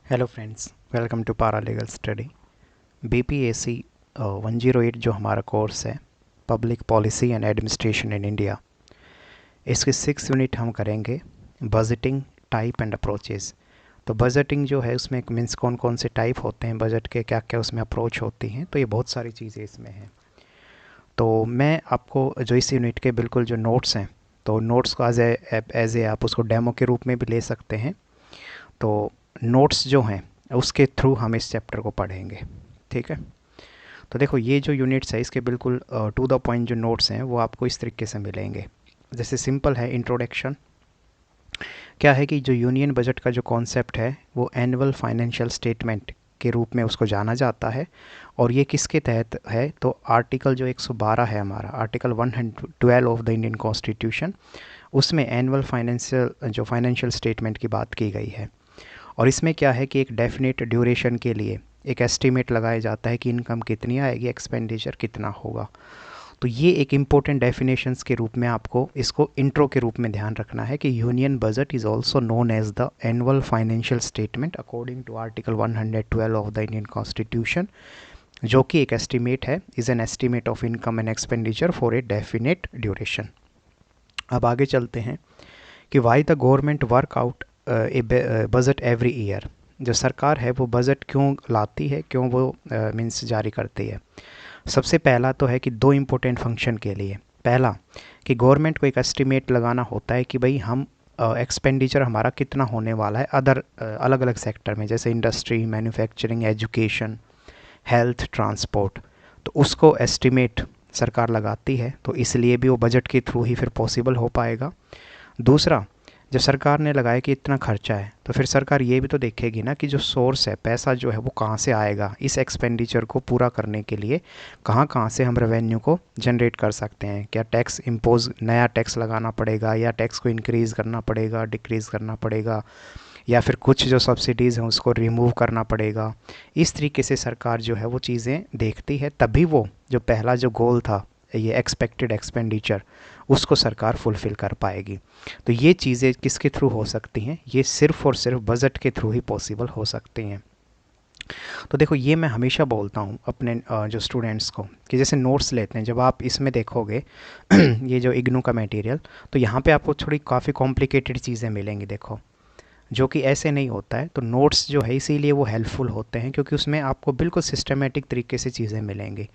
Hello friends, welcome to paralegal study. BPSC 108 जो हमारा course है, public policy and administration in India, इसके 6 unit हम करेंगे बजटिंग टाइप एंड अप्रोचेस। तो बजटिंग जो है उसमें मीन्स कौन कौन से टाइप होते हैं, बजट के क्या क्या उसमें अप्रोच होती हैं, तो ये बहुत सारी चीज़ें इसमें हैं। तो मैं आपको जो इस यूनिट के बिल्कुल जो नोट्स हैं, तो नोट्स को एज ए आप उसको डेमो के रूप में भी ले सकते हैं। तो नोट्स जो हैं उसके थ्रू हम इस चैप्टर को पढ़ेंगे, ठीक है। तो देखो, ये जो यूनिट्स है इसके बिल्कुल टू द पॉइंट जो नोट्स हैं वो आपको इस तरीके से मिलेंगे। जैसे सिंपल है इंट्रोडक्शन। क्या है कि जो यूनियन बजट का जो कॉन्सेप्ट है वो एनुअल फाइनेंशियल स्टेटमेंट के रूप में उसको जाना जाता है। और ये किसके तहत है, तो आर्टिकल जो 112 है हमारा, article 112 of the Indian constitution, उसमें एनुअल फाइनेंशियल स्टेटमेंट की बात की गई है। और इसमें क्या है कि एक डेफिनेट ड्यूरेशन के लिए एक एस्टीमेट लगाया जाता है कि इनकम कितनी आएगी, एक्सपेंडिचर कितना होगा। तो ये एक इम्पोर्टेंट डेफिनेशंस के रूप में आपको इसको इंट्रो के रूप में ध्यान रखना है कि union budget is also known as the annual financial statement according to article 112 of the Indian constitution, जो कि एक एस्टीमेट है, is an estimate of income and expenditure for a definite duration. अब आगे चलते हैं कि why the government work out a budget every year. जो सरकार है वो बजट क्यों लाती है, क्यों वो मीन्स जारी करती है। सबसे पहला तो है कि दो इम्पोर्टेंट फंक्शन के लिए। पहला कि गवर्नमेंट को एक एस्टिमेट लगाना होता है कि भाई हम एक्सपेंडिचर हमारा कितना होने वाला है अदर अलग अलग सेक्टर में, जैसे industry, manufacturing, education, health, transport. तो उसको एस्टिमेट सरकार लगाती है, तो इसलिए भी वो बजट के थ्रू ही फिर पॉसिबल हो पाएगा। दूसरा, जब सरकार ने लगाया कि इतना खर्चा है, तो फिर सरकार ये भी तो देखेगी ना कि जो सोर्स है, पैसा जो है वो कहाँ से आएगा इस एक्सपेंडिचर को पूरा करने के लिए, कहाँ कहाँ से हम रेवेन्यू को जनरेट कर सकते हैं। क्या टैक्स इम्पोज, नया टैक्स लगाना पड़ेगा, या टैक्स को इंक्रीज़ करना पड़ेगा, डिक्रीज़ करना पड़ेगा, या फिर कुछ जो सब्सिडीज़ हैं उसको रिमूव करना पड़ेगा। इस तरीके से सरकार जो है वो चीज़ें देखती है, तभी वो जो पहला जो गोल था, ये एक्सपेक्टेड एक्सपेंडिचर, उसको सरकार फुलफ़िल कर पाएगी। तो ये चीज़ें किसके थ्रू हो सकती हैं, ये सिर्फ़ और सिर्फ बजट के थ्रू ही पॉसिबल हो सकती हैं। तो देखो, ये मैं हमेशा बोलता हूँ अपने जो स्टूडेंट्स को कि जैसे नोट्स लेते हैं, जब आप इसमें देखोगे ये जो इग्नू का मटेरियल, तो यहाँ पे आपको थोड़ी काफ़ी कॉम्प्लिकेटेड चीज़ें मिलेंगी, देखो, जो कि ऐसे नहीं होता है। तो नोट्स जो है इसीलिए वो हेल्पफुल होते हैं, क्योंकि उसमें आपको बिल्कुल सिस्टमेटिक तरीके से चीज़ें मिलेंगी।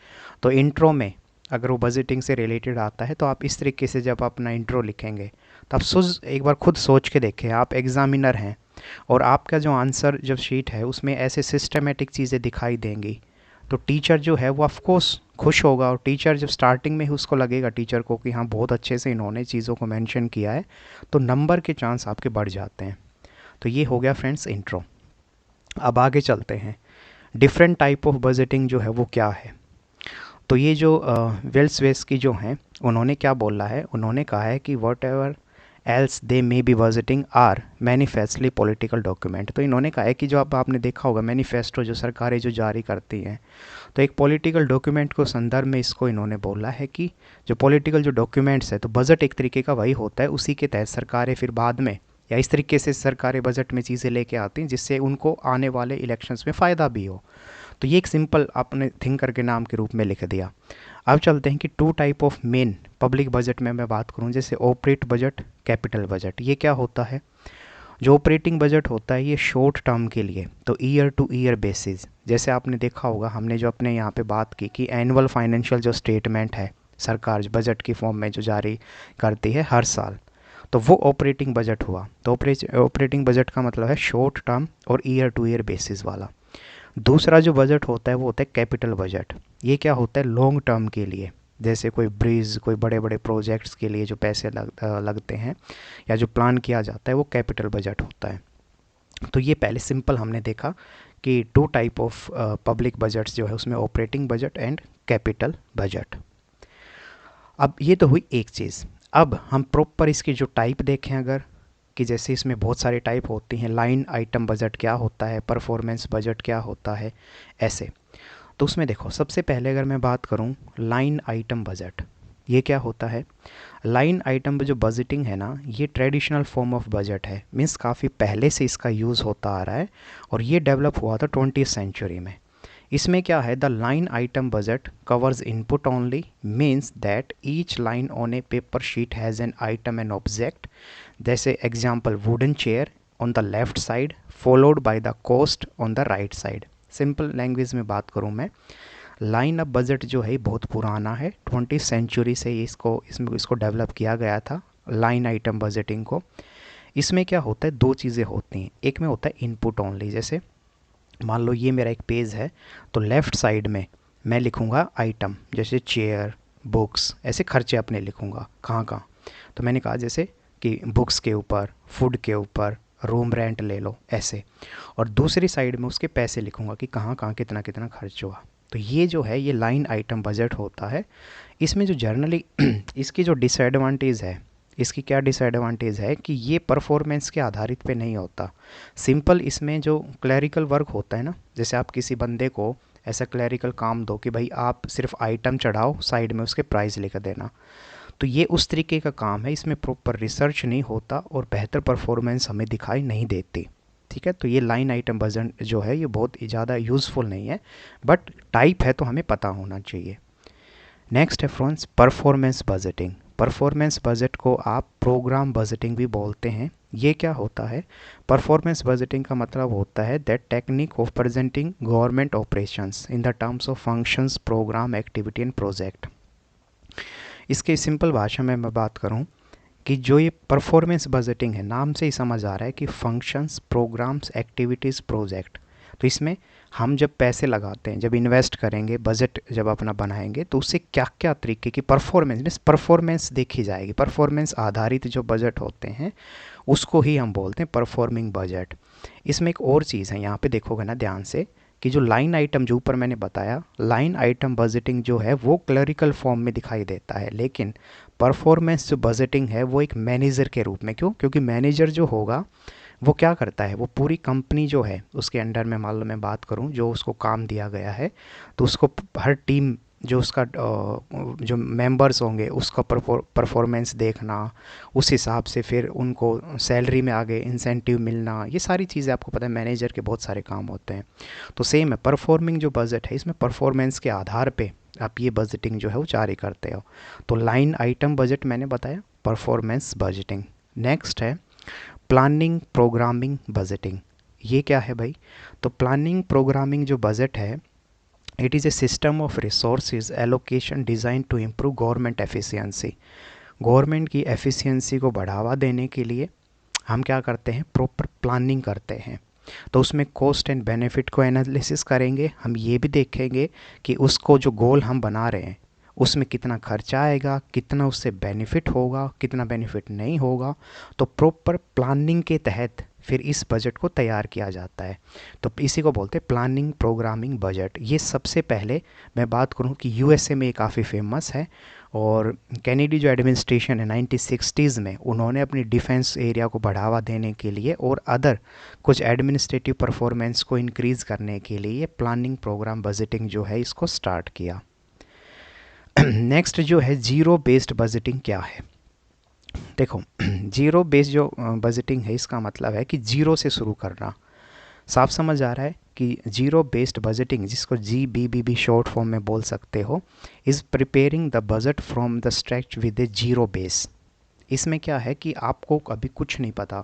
तो इंट्रो में अगर वो बजटिंग से रिलेटेड आता है, तो आप इस तरीके से जब अपना इंट्रो लिखेंगे, तो आप एक बार खुद सोच के देखें, आप एग्ज़ामिनर हैं और आपका जो आंसर जब शीट है उसमें ऐसे सिस्टमेटिक चीज़ें दिखाई देंगी, तो टीचर जो है वो ऑफकोर्स खुश होगा। और टीचर जब स्टार्टिंग में ही उसको लगेगा टीचर को कि हाँ बहुत अच्छे से इन्होंने चीज़ों को मेंशन किया है, तो नंबर के चांस आपके बढ़ जाते हैं। तो ये हो गया फ्रेंड्स इंट्रो। अब आगे चलते हैं, डिफरेंट टाइप ऑफ बजटिंग जो है वो क्या है। तो ये जो वेल्स वेस की जो हैं, उन्होंने क्या बोला है, उन्होंने कहा है कि whatever else they may be budgeting are manifestly political document. तो इन्होंने कहा है कि जो अब आपने देखा होगा मैनिफेस्टो जो सरकारें जो जारी करती हैं, तो एक पॉलिटिकल डॉक्यूमेंट को संदर्भ में इसको इन्होंने बोला है कि जो पॉलिटिकल जो डॉक्यूमेंट्स है, तो बजट एक तरीके का वही होता है, उसी के तहत सरकारें फिर बाद में या इस तरीके से सरकारें बजट में चीज़ें लेके आती हैं जिससे उनको आने वाले इलेक्शंस में फ़ायदा भी हो। तो ये एक सिंपल आपने थिंकर के नाम के रूप में लिख दिया। अब चलते हैं कि two type of main public budget में मैं बात करूं, जैसे ऑपरेट बजट, कैपिटल बजट। ये क्या होता है, जो ऑपरेटिंग बजट होता है ये शॉर्ट टर्म के लिए, तो ईयर टू ईयर बेसिस। जैसे आपने देखा होगा, हमने जो अपने यहाँ पे बात की कि एनुअल फाइनेंशियल जो स्टेटमेंट है सरकार बजट की फॉर्म में जो जारी करती है हर साल, तो वो ऑपरेटिंग बजट हुआ। तो ऑपरेटिंग बजट का मतलब है शॉर्ट टर्म और ईयर टू ईयर बेसिस वाला। दूसरा जो बजट होता है वो होता है कैपिटल बजट। ये क्या होता है, लॉन्ग टर्म के लिए, जैसे कोई ब्रिज, कोई बड़े बड़े प्रोजेक्ट्स के लिए जो पैसे लगते हैं या जो प्लान किया जाता है, वो कैपिटल बजट होता है। तो ये पहले सिंपल हमने देखा कि two type of public budgets जो है उसमें operating budget and capital budget. अब ये तो हुई एक चीज़। अब हम प्रॉपर इसकी जो टाइप देखें अगर, कि जैसे इसमें बहुत सारे टाइप होती हैं, लाइन आइटम बजट क्या होता है, परफॉर्मेंस बजट क्या होता है, ऐसे। तो उसमें देखो, सबसे पहले अगर मैं बात करूं लाइन आइटम बजट, ये क्या होता है। लाइन आइटम जो बजटिंग है ना, ये ट्रेडिशनल फॉर्म ऑफ बजट है, मीन्स काफ़ी पहले से इसका यूज़ होता आ रहा है और ये डेवलप हुआ था 20th सेंचुरी में। इसमें क्या है, the line item budget covers input only, means that each line on a paper sheet has an item and object. जैसे example wooden chair on the left side followed by the cost on the right side. Simple language में बात करूँ मैं, line of budget जो है बहुत पुराना है, 20th सेंचुरी से इसको डेवलप किया गया था लाइन आइटम बजटिंग को। इसमें क्या होता है, दो चीज़ें होती हैं। एक में होता है इनपुट ओनली, जैसे मान लो ये मेरा एक पेज है, तो लेफ़्ट साइड में मैं लिखूँगा आइटम, जैसे चेयर, बुक्स, ऐसे खर्चे अपने लिखूँगा कहाँ कहाँ। तो मैंने कहा जैसे कि बुक्स के ऊपर, फूड के ऊपर, रूम रेंट ले लो, ऐसे। और दूसरी साइड में उसके पैसे लिखूँगा कि कहाँ कहाँ कितना कितना खर्च हुआ। तो ये जो है ये लाइन आइटम बजट होता है। इसमें जो जर्नली इसकी जो डिसएडवांटेज है, इसकी क्या डिसएडवांटेज है कि ये परफॉर्मेंस के आधारित पे नहीं होता। सिंपल इसमें जो क्लरिकल वर्क होता है ना, जैसे आप किसी बंदे को ऐसा क्लरिकल काम दो कि भाई आप सिर्फ आइटम चढ़ाओ, साइड में उसके प्राइस लिख देना, तो ये उस तरीके का काम है। इसमें प्रॉपर रिसर्च नहीं होता और बेहतर परफॉर्मेंस हमें दिखाई नहीं देती। ठीक है, तो ये लाइन आइटम बजट जो है ये बहुत ज़्यादा यूज़फुल नहीं है, बट टाइप है तो हमें पता होना चाहिए। नेक्स्ट है friends performance budgeting. Performance budget को आप प्रोग्राम बजटिंग भी बोलते हैं। ये क्या होता है, परफॉर्मेंस बजटिंग का मतलब होता है that technique of presenting government operations in the terms of functions, programme, activity and project. इसके सिंपल भाषा में मैं बात करूं कि जो ये परफॉर्मेंस बजटिंग है, नाम से ही समझ आ रहा है कि फंक्शंस, प्रोग्राम्स, एक्टिविटीज़, प्रोजेक्ट। तो इसमें हम जब पैसे लगाते हैं, जब इन्वेस्ट करेंगे, बजट जब अपना बनाएंगे, तो उससे क्या क्या तरीके की परफॉर्मेंस देखी जाएगी। परफॉर्मेंस आधारित जो बजट होते हैं उसको ही हम बोलते हैं परफॉर्मिंग बजट। इसमें एक और चीज़ है, यहाँ पे देखोगे ना ध्यान से, कि जो लाइन आइटम जो ऊपर मैंने बताया, लाइन आइटम बजटिंग जो है वो क्लरिकल फॉर्म में दिखाई देता है, लेकिन परफॉर्मेंस जो बजटिंग है वो एक मैनेजर के रूप में। क्यों? क्योंकि मैनेजर जो होगा वो क्या करता है, वो पूरी कंपनी जो है उसके अंडर में, मान लो मैं बात करूं, जो उसको काम दिया गया है, तो उसको हर टीम जो उसका जो मेंबर्स होंगे उसका परफॉर्मेंस देखना, उस हिसाब से फिर उनको सैलरी में आगे इंसेंटिव मिलना, ये सारी चीज़ें आपको पता है मैनेजर के बहुत सारे काम होते हैं। तो सेम है परफॉर्मिंग जो बजट है, इसमें परफॉर्मेंस के आधार पे आप ये बजटिंग जो है वो जारी करते हो। तो लाइन आइटम बजट मैंने बताया, परफॉर्मेंस बजटिंग। नेक्स्ट है प्लानिंग प्रोग्रामिंग बजटिंग। ये क्या है भाई? तो प्लानिंग प्रोग्रामिंग जो बजट है, it is a system of resources allocation design to improve government efficiency. Government की एफिशिएंसी को बढ़ावा देने के लिए हम क्या करते हैं, प्रॉपर प्लानिंग करते हैं। तो उसमें कॉस्ट एंड बेनिफिट को एनालिसिस करेंगे, हम ये भी देखेंगे कि उसको जो गोल हम बना रहे हैं उसमें कितना खर्चा आएगा, कितना उससे बेनिफिट होगा, कितना बेनिफिट नहीं होगा। तो प्रॉपर प्लानिंग के तहत फिर इस बजट को तैयार किया जाता है। तो इसी को बोलते हैं प्लानिंग प्रोग्रामिंग बजट। ये सबसे पहले मैं बात करूं कि यूएसए में काफ़ी फेमस है, और कैनेडी जो एडमिनिस्ट्रेशन है 1960s में, उन्होंने अपनी डिफेंस एरिया को बढ़ावा देने के लिए और अदर कुछ एडमिनिस्ट्रेटिव परफॉर्मेंस को इंक्रीज़ करने के लिए प्लानिंग प्रोग्राम बजटिंग जो है इसको स्टार्ट किया। नेक्स्ट जो है जीरो बेस्ड बजटिंग क्या है? देखो जीरो बेस्ड जो बजटिंग है, इसका मतलब है कि जीरो से शुरू करना। साफ समझ आ रहा है कि जीरो बेस्ड बजटिंग, जिसको GBB शॉर्ट फॉर्म में बोल सकते हो, is preparing the budget from the scratch with A zero base. इसमें क्या है कि आपको अभी कुछ नहीं पता,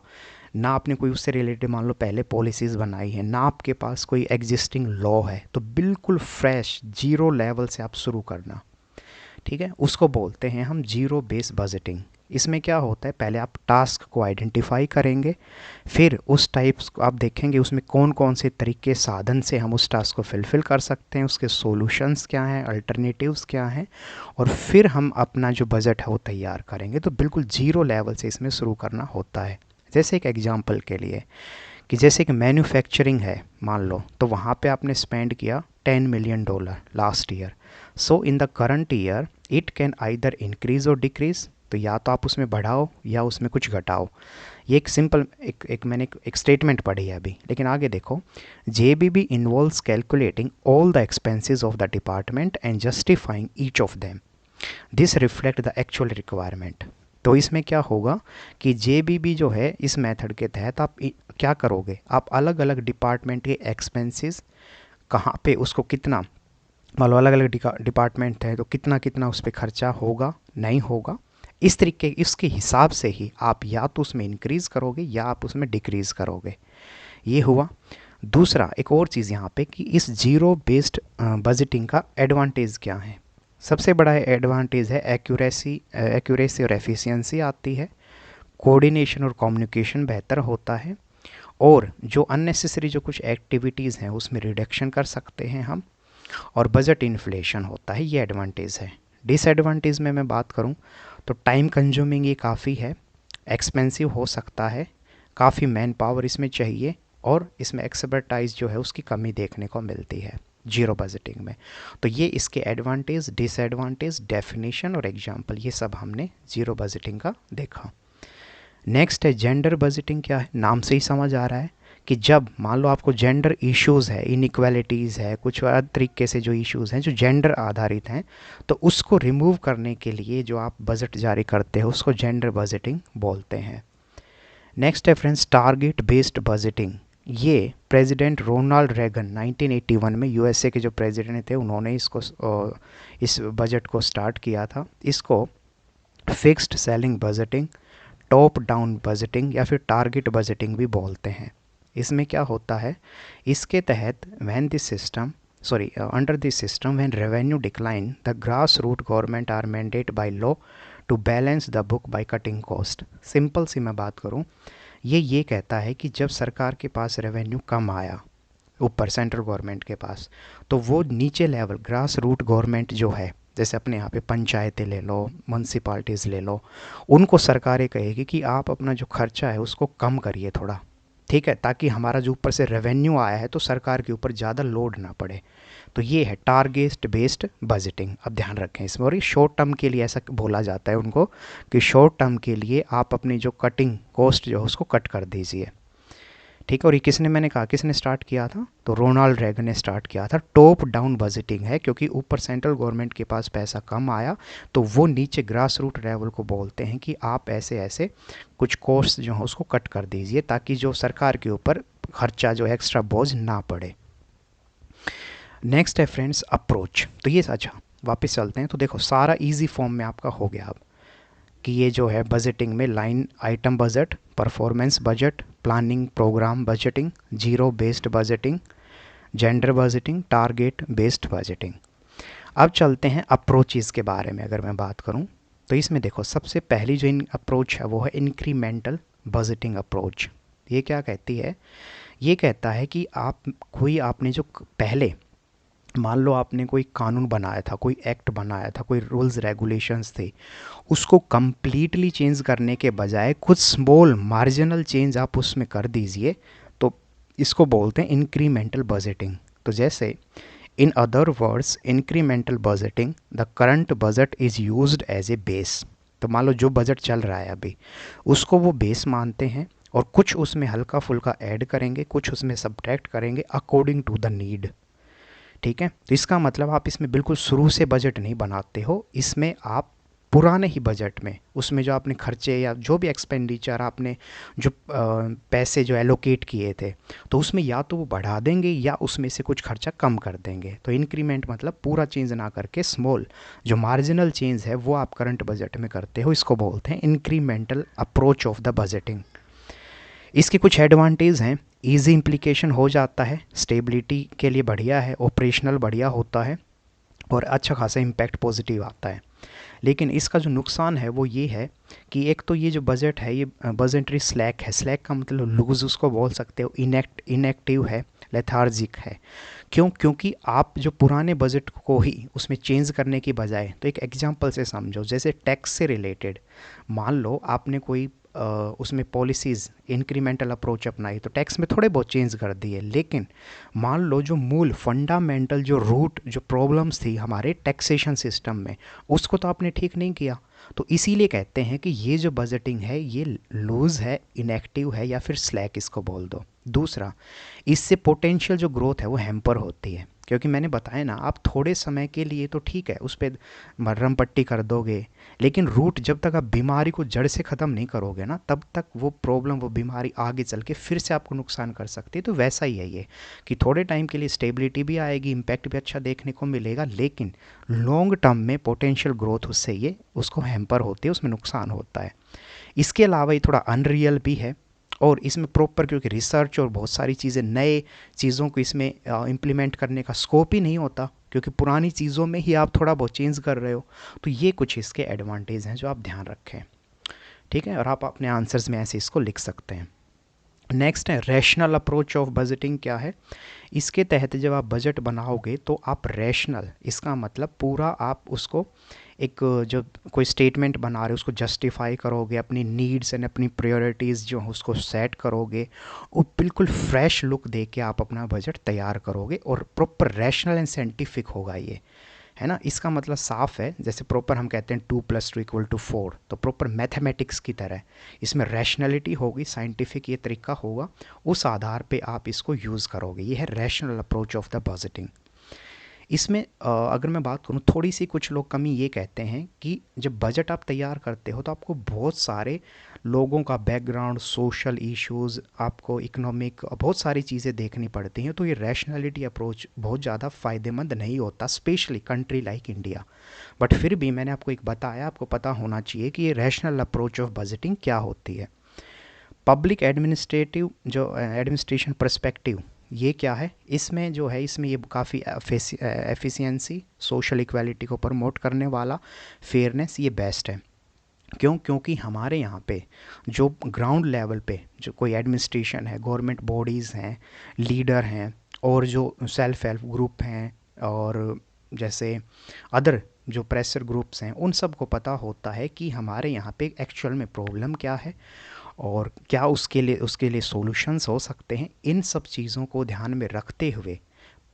ना आपने कोई उससे रिलेटेड मान लो पहले पॉलिसीज़ बनाई है, ना आपके पास कोई एग्जिस्टिंग लॉ है, तो बिल्कुल फ्रेश जीरो लेवल से आप शुरू करना। ठीक है, उसको बोलते हैं हम जीरो बेस बजटिंग। इसमें क्या होता है, पहले आप टास्क को आइडेंटिफाई करेंगे, फिर उस टाइप्स को आप देखेंगे उसमें कौन कौन से तरीके साधन से हम उस टास्क को फिलफिल कर सकते हैं, उसके सॉल्यूशंस क्या हैं, अल्टरनेटिव्स क्या हैं, और फिर हम अपना जो बजट है वो तैयार करेंगे। तो बिल्कुल जीरो लेवल से इसमें शुरू करना होता है। जैसे एक एग्जांपल के लिए कि जैसे कि मैन्युफैक्चरिंग है मान लो, तो वहाँ पे आपने स्पेंड किया $10 million last year. So in the current year it can either increase और डिक्रीज, तो या तो आप उसमें बढ़ाओ या उसमें कुछ घटाओ। ये एक सिंपल मैंने एक स्टेटमेंट पढ़ी है अभी, लेकिन आगे देखो। JBB involves calculating all the expenses of the department and justifying each of them. This reflect the actual requirement. तो इसमें क्या होगा कि जेबीबी जो है इस मेथड के तहत आप क्या करोगे, आप अलग अलग डिपार्टमेंट के एक्सपेंसेस कहाँ पे उसको कितना, मान लो अलग अलग डिपार्टमेंट है तो कितना कितना उस पर खर्चा होगा नहीं होगा, इस तरीके इसके हिसाब से ही आप या तो उसमें इंक्रीज़ करोगे या आप उसमें डिक्रीज़ करोगे। ये हुआ। दूसरा एक और चीज़ यहाँ पे कि इस जीरो बेस्ड बजटिंग का एडवांटेज क्या है। सबसे बड़ा एडवांटेज है एक्यूरेसी और एफिशिएंसी आती है, कोऑर्डिनेशन और कम्युनिकेशन बेहतर होता है, और जो अननेसेसरी जो कुछ एक्टिविटीज़ हैं उसमें रिडक्शन कर सकते हैं हम, और बजट इन्फ्लेशन होता है। ये एडवांटेज है। डिसएडवांटेज में मैं बात करूं तो टाइम कंज्यूमिंग ये काफ़ी है, एक्सपेंसिव हो सकता है, काफ़ी मैन पावर इसमें चाहिए, और इसमें एक्सपर्टाइज जो है उसकी कमी देखने को मिलती है जीरो बजटिंग में। तो ये इसके एडवांटेज, डिसएडवांटेज, डेफिनेशन और एग्जाम्पल, ये सब हमने जीरो बजटिंग का देखा। नेक्स्ट है जेंडर बजटिंग। क्या है, नाम से ही समझ आ रहा है कि जब मान लो आपको जेंडर इश्यूज़ है, इनइक्वालिटीज़ है, कुछ अलग तरीके से जो इश्यूज़ हैं जो जेंडर आधारित हैं, तो उसको रिमूव करने के लिए जो आप बजट जारी करते हो उसको जेंडर बजटिंग बोलते हैं। नेक्स्ट है फ्रेंड्स टारगेट बेस्ड बजटिंग। ये प्रेसिडेंट रोनाल्ड रेगन 1981 में यूएसए के जो प्रेसिडेंट थे उन्होंने इसको इस बजट को स्टार्ट किया था। इसको fixed selling budgeting, top down budgeting या फिर टारगेट बजटिंग भी बोलते हैं। इसमें क्या होता है, इसके तहत when this system under this system when revenue decline the grass root government are mandate by law to balance the book by cutting cost. Simple सी मैं बात करूं, ये कहता है कि जब सरकार के पास रेवेन्यू कम आया ऊपर सेंट्रल गवर्नमेंट के पास, तो वो नीचे लेवल ग्रास रूट गवर्नमेंट जो है, जैसे अपने यहाँ पे पंचायतें ले लो, म्यूनसिपाल्टीज़ ले लो, उनको सरकारें कहेगी कि आप अपना जो खर्चा है उसको कम करिए थोड़ा, ठीक है, ताकि हमारा जो ऊपर से रेवेन्यू आया है तो सरकार के ऊपर ज़्यादा लोड ना पड़े। तो ये है टारगेट बेस्ड बजटिंग। अब ध्यान रखें इसमें, और ये शॉर्ट टर्म के लिए ऐसा बोला जाता है उनको कि शॉर्ट टर्म के लिए आप अपनी जो कटिंग कॉस्ट जो है उसको कट कर दीजिए, ठीक है। और ये किसने, मैंने कहा किसने स्टार्ट किया था, तो रोनाल्ड रेगन ने स्टार्ट किया था। टॉप डाउन बजटिंग है क्योंकि ऊपर सेंट्रल गवर्नमेंट के पास पैसा कम आया तो वो नीचे ग्रास रूट लेवल को बोलते हैं कि आप ऐसे ऐसे कुछ कॉस्ट जो है उसको कट कर दीजिए ताकि जो सरकार के ऊपर खर्चा जो एक्स्ट्रा बोझ ना पड़े। नेक्स्ट है फ्रेंड्स अप्रोच। तो ये अच्छा वापस चलते हैं, तो देखो सारा इजी फॉर्म में आपका हो गया अब कि ये जो है बजटिंग में line item budget, performance budget, planning programme budgeting, zero based budgeting, gender budgeting, target based budgeting. अब चलते हैं अप्रोचेज़ के बारे में अगर मैं बात करूं तो इसमें देखो सबसे पहली जो इन अप्रोच है वो है इंक्रीमेंटल बजटिंग अप्रोच। ये क्या कहती है, ये कहता है कि आपने जो पहले मान लो आपने कोई कानून बनाया था, कोई एक्ट बनाया था, कोई रूल्स रेगुलेशंस थे, उसको कम्प्लीटली चेंज करने के बजाय कुछ स्मॉल मार्जिनल चेंज आप उसमें कर दीजिए, तो इसको बोलते हैं इंक्रीमेंटल बजटिंग। तो जैसे in other words incremental budgeting, the current budget is used as a base. तो मान लो जो बजट चल रहा है अभी उसको वो बेस मानते हैं और कुछ उसमें हल्का फुल्का ऐड करेंगे, कुछ उसमें सब्ट्रैक्ट करेंगे अकॉर्डिंग टू द नीड, ठीक है। तो इसका मतलब आप इसमें बिल्कुल शुरू से बजट नहीं बनाते हो, इसमें आप पुराने ही बजट में उसमें जो आपने खर्चे या जो भी एक्सपेंडिचर आपने जो पैसे जो एलोकेट किए थे तो उसमें या तो वो बढ़ा देंगे या उसमें से कुछ खर्चा कम कर देंगे। तो इंक्रीमेंट मतलब पूरा चेंज ना करके स्मॉल जो मार्जिनल चेंज है वो आप करंट बजट में करते हो, इसको बोलते हैं incremental approach of the budgeting. इसके कुछ एडवांटेज हैं, ईजी इम्प्लीकेशन हो जाता है, स्टेबिलिटी के लिए बढ़िया है, ऑपरेशनल बढ़िया होता है और अच्छा खासा इम्पैक्ट पॉजिटिव आता है। लेकिन इसका जो नुकसान है वो ये है कि एक तो ये जो बजट है ये बजटरी स्लैक है, स्लैक का मतलब लूज उसको बोल सकते हो, इनएक्टिव है, लेथार्जिक है। क्यों, क्योंकि आप जो पुराने बजट को ही उसमें चेंज करने की बजाय, तो एक एग्जांपल से समझो, जैसे टैक्स से रिलेटेड मान लो आपने कोई उसमें पॉलिसीज़ इंक्रीमेंटल अप्रोच अपनाई तो टैक्स में थोड़े बहुत चेंज कर दिए, लेकिन मान लो जो मूल फंडामेंटल जो रूट जो प्रॉब्लम्स थी हमारे टैक्सेशन सिस्टम में उसको तो आपने ठीक नहीं किया। तो इसीलिए कहते हैं कि ये जो बजटिंग है ये लूज़ है, इनएक्टिव है या फिर स्लैक इसको बोल दो। दूसरा, इससे पोटेंशियल जो ग्रोथ है वो हैम्पर होती है। क्योंकि मैंने बताया ना, आप थोड़े समय के लिए तो ठीक है उस पर मरहम पट्टी कर दोगे, लेकिन रूट जब तक आप बीमारी को जड़ से ख़त्म नहीं करोगे ना, तब तक वो प्रॉब्लम, वो बीमारी आगे चल के फिर से आपको नुकसान कर सकती है। तो वैसा ही है ये, कि थोड़े टाइम के लिए स्टेबिलिटी भी आएगी, इम्पैक्ट भी अच्छा देखने को मिलेगा, लेकिन लॉन्ग टर्म में पोटेंशियल ग्रोथ उससे ये उसको हैम्पर होती है, उसमें नुकसान होता है। इसके अलावा ये थोड़ा अनरियल भी है, और इसमें प्रॉपर क्योंकि रिसर्च और बहुत सारी चीज़ें, नए चीज़ों को इसमें इम्प्लीमेंट करने का स्कोप ही नहीं होता, क्योंकि पुरानी चीज़ों में ही आप थोड़ा बहुत चेंज कर रहे हो। तो ये कुछ इसके एडवांटेज हैं जो आप ध्यान रखें, ठीक है, और आप अपने आंसर्स में ऐसे इसको लिख सकते हैं। नेक्स्ट है रैशनल अप्रोच ऑफ बजटिंग। क्या है? इसके तहत जब आप बजट बनाओगे तो आप रैशनल, इसका मतलब पूरा आप उसको एक जो कोई स्टेटमेंट बना रहे हो उसको जस्टिफाई करोगे, अपनी नीड्स एंड अपनी प्रायोरिटीज़ जो उसको सेट करोगे, और बिल्कुल फ्रेश लुक दे के आप अपना बजट तैयार करोगे, और प्रॉपर रैशनल एंड साइंटिफिक होगा ये, है ना। इसका मतलब साफ है, जैसे प्रॉपर हम कहते हैं 2+2=4, तो प्रॉपर मैथमेटिक्स की तरह इसमें रैशनैलिटी होगी, साइंटिफिक ये तरीका होगा, उस आधार पे आप इसको यूज़ करोगे। ये है rational approach of the budgeting. इसमें अगर मैं बात करूँ, थोड़ी सी कुछ लोग कमी ये कहते हैं कि जब बजट आप तैयार करते हो तो आपको बहुत सारे लोगों का बैकग्राउंड, सोशल इश्यूज, आपको इकोनॉमिक, बहुत सारी चीज़ें देखनी पड़ती हैं, तो ये रैशनैलिटी अप्रोच बहुत ज़्यादा फ़ायदेमंद नहीं होता, specially country like India. But फिर भी मैंने आपको एक बताया, आपको पता होना चाहिए कि ये रैशनल अप्रोच ऑफ बजटिंग क्या होती है। पब्लिक एडमिनिस्ट्रेटिव जो एडमिनिस्ट्रेशन पर्सपेक्टिव, ये क्या है? इसमें जो है, इसमें ये काफ़ी एफिशिएंसी, सोशल इक्वालिटी को प्रमोट करने वाला, फेयरनेस, ये बेस्ट है। क्यों? क्योंकि हमारे यहाँ पे जो ग्राउंड लेवल पे जो कोई एडमिनिस्ट्रेशन है, गवर्नमेंट बॉडीज़ हैं, लीडर हैं, और जो सेल्फ हेल्प ग्रुप हैं, और जैसे अदर जो प्रेशर ग्रुप्स हैं, उन सब को पता होता है कि हमारे यहाँ पे एक्चुअल में प्रॉब्लम क्या है, और क्या उसके लिए सॉल्यूशंस हो सकते हैं। इन सब चीज़ों को ध्यान में रखते हुए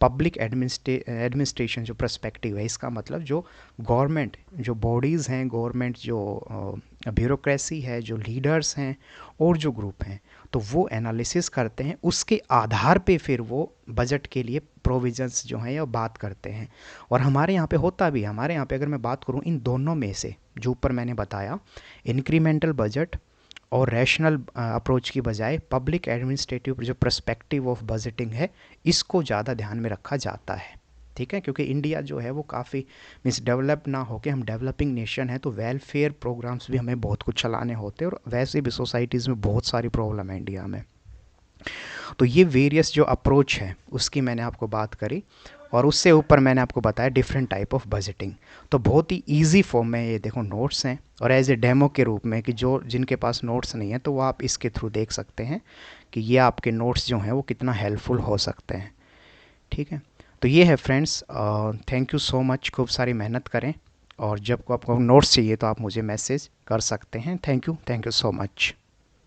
पब्लिक एडमिनिस्ट्रेशन जो पर्सपेक्टिव है, इसका मतलब जो गवर्नमेंट जो बॉडीज़ हैं, गवर्नमेंट जो ब्यूरोक्रेसी है, जो लीडर्स हैं और जो ग्रुप हैं, तो वो एनालिसिस करते हैं, उसके आधार पे फिर वो बजट के लिए प्रोविजंस जो हैं या बात करते हैं। और हमारे यहाँ पे होता भी, हमारे यहाँ पे अगर मैं बात करूँ इन दोनों में से, जो ऊपर मैंने बताया, इंक्रीमेंटल बजट और रैशनल अप्रोच की बजाय पब्लिक एडमिनिस्ट्रेटिव जो पर्सपेक्टिव ऑफ बजटिंग है, इसको ज़्यादा ध्यान में रखा जाता है, ठीक है। क्योंकि इंडिया जो है वो काफ़ी मीन्स डेवलप ना होके हम डेवलपिंग नेशन है, तो वेलफेयर प्रोग्राम्स भी हमें बहुत कुछ चलाने होते हैं, और वैसे भी सोसाइटीज़ में बहुत सारी प्रॉब्लम है इंडिया में। तो ये वेरियस जो अप्रोच है उसकी मैंने आपको बात करी, और उससे ऊपर मैंने आपको बताया डिफरेंट टाइप ऑफ बजटिंग। तो बहुत ही इजी फॉर्म में ये देखो नोट्स हैं, और एज ए डेमो के रूप में, कि जो जिनके पास नोट्स नहीं है तो वो आप इसके थ्रू देख सकते हैं कि ये आपके नोट्स जो हैं वो कितना हेल्पफुल हो सकते हैं, ठीक है। तो ये है friends, thank you so much, खूब सारी मेहनत करें, और जब को आपको नोट्स चाहिए तो आप मुझे मैसेज कर सकते हैं। Thank you so much.